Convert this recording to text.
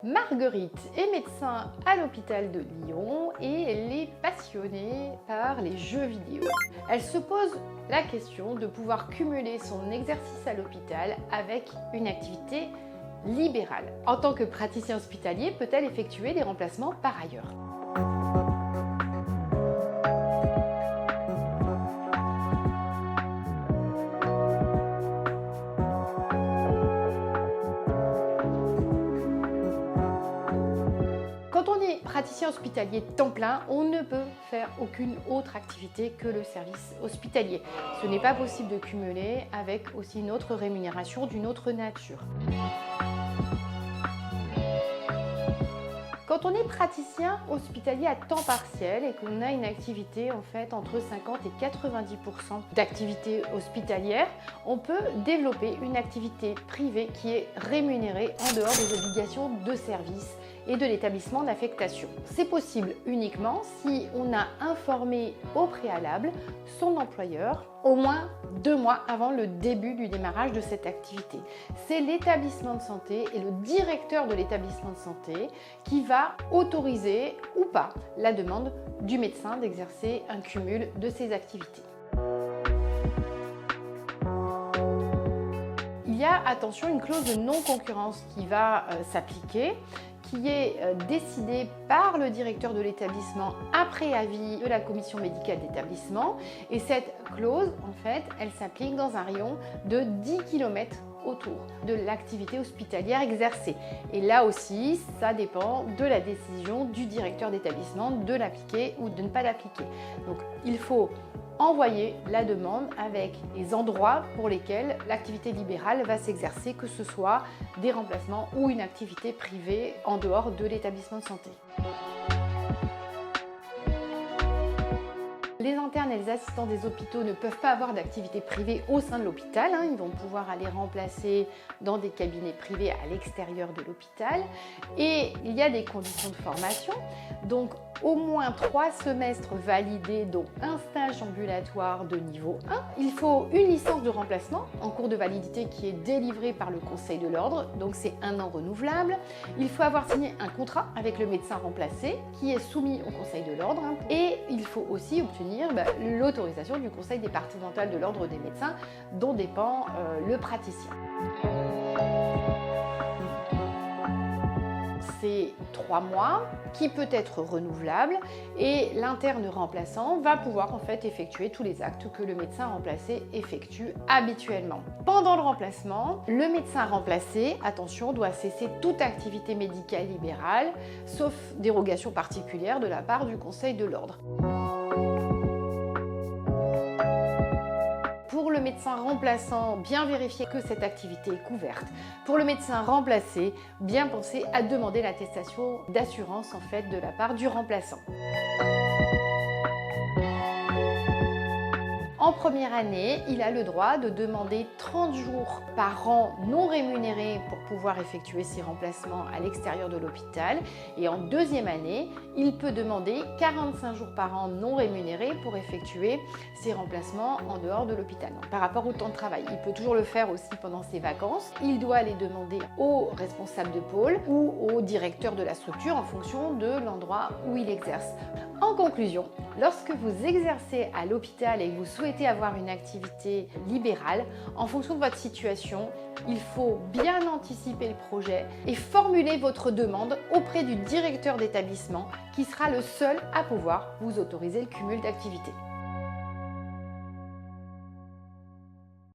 Marguerite est médecin à l'hôpital de Lyon et elle est passionnée par les jeux vidéo. Elle se pose la question de pouvoir cumuler son exercice à l'hôpital avec une activité libérale. En tant que praticien hospitalier, peut-elle effectuer des remplacements par ailleurs ? Quand on est praticien hospitalier temps plein, on ne peut faire aucune autre activité que le service hospitalier. Ce n'est pas possible de cumuler avec aussi une autre rémunération d'une autre nature. Quand on est praticien hospitalier à temps partiel et qu'on a une activité en fait entre 50 et 90% d'activité hospitalière, on peut développer une activité privée qui est rémunérée en dehors des obligations de service et de l'établissement d'affectation. C'est possible uniquement si on a informé au préalable son employeur au moins 2 mois avant le début du démarrage de cette activité. C'est l'établissement de santé et le directeur de l'établissement de santé qui va autoriser ou pas la demande du médecin d'exercer un cumul de ces activités. Il y a, attention, une clause de non-concurrence qui va s'appliquer, qui est décidée par le directeur de l'établissement après avis de la commission médicale d'établissement. Et cette clause, en fait, elle s'applique dans un rayon de 10 km autour de l'activité hospitalière exercée. Et là aussi, ça dépend de la décision du directeur d'établissement de l'appliquer ou de ne pas l'appliquer. Donc, il faut envoyer la demande avec les endroits pour lesquels l'activité libérale va s'exercer, que ce soit des remplacements ou une activité privée en dehors de l'établissement de santé. Les internes et les assistants des hôpitaux ne peuvent pas avoir d'activité privée au sein de l'hôpital. Ils vont pouvoir aller remplacer dans des cabinets privés à l'extérieur de l'hôpital. Et il y a des conditions de formation. Donc, au moins 3 semestres validés, dont un stage ambulatoire de niveau 1. Il faut une licence de remplacement en cours de validité qui est délivrée par le Conseil de l'Ordre, donc c'est 1 an renouvelable. Il faut avoir signé un contrat avec le médecin remplacé qui est soumis au Conseil de l'Ordre. Et il faut aussi obtenir l'autorisation du Conseil départemental de l'Ordre des médecins dont dépend le praticien. C'est 3 mois qui peut être renouvelable et l'interne remplaçant va pouvoir en fait effectuer tous les actes que le médecin remplacé effectue habituellement. Pendant le remplacement, le médecin remplacé, attention, doit cesser toute activité médicale libérale, sauf dérogation particulière de la part du Conseil de l'Ordre. Pour le médecin remplaçant, bien vérifier que cette activité est couverte. Pour le médecin remplacé, bien penser à demander l'attestation d'assurance en fait de la part du remplaçant. En première année, il a le droit de demander 30 jours par an non rémunérés pour pouvoir effectuer ses remplacements à l'extérieur de l'hôpital. Et en deuxième année, il peut demander 45 jours par an non rémunérés pour effectuer ses remplacements en dehors de l'hôpital. Par rapport au temps de travail, il peut toujours le faire aussi pendant ses vacances. Il doit les demander au responsable de pôle ou au directeur de la structure en fonction de l'endroit où il exerce. En conclusion, lorsque vous exercez à l'hôpital et que vous souhaitez avoir une activité libérale, en fonction de votre situation, il faut bien anticiper le projet et formuler votre demande auprès du directeur d'établissement qui sera le seul à pouvoir vous autoriser le cumul d'activités.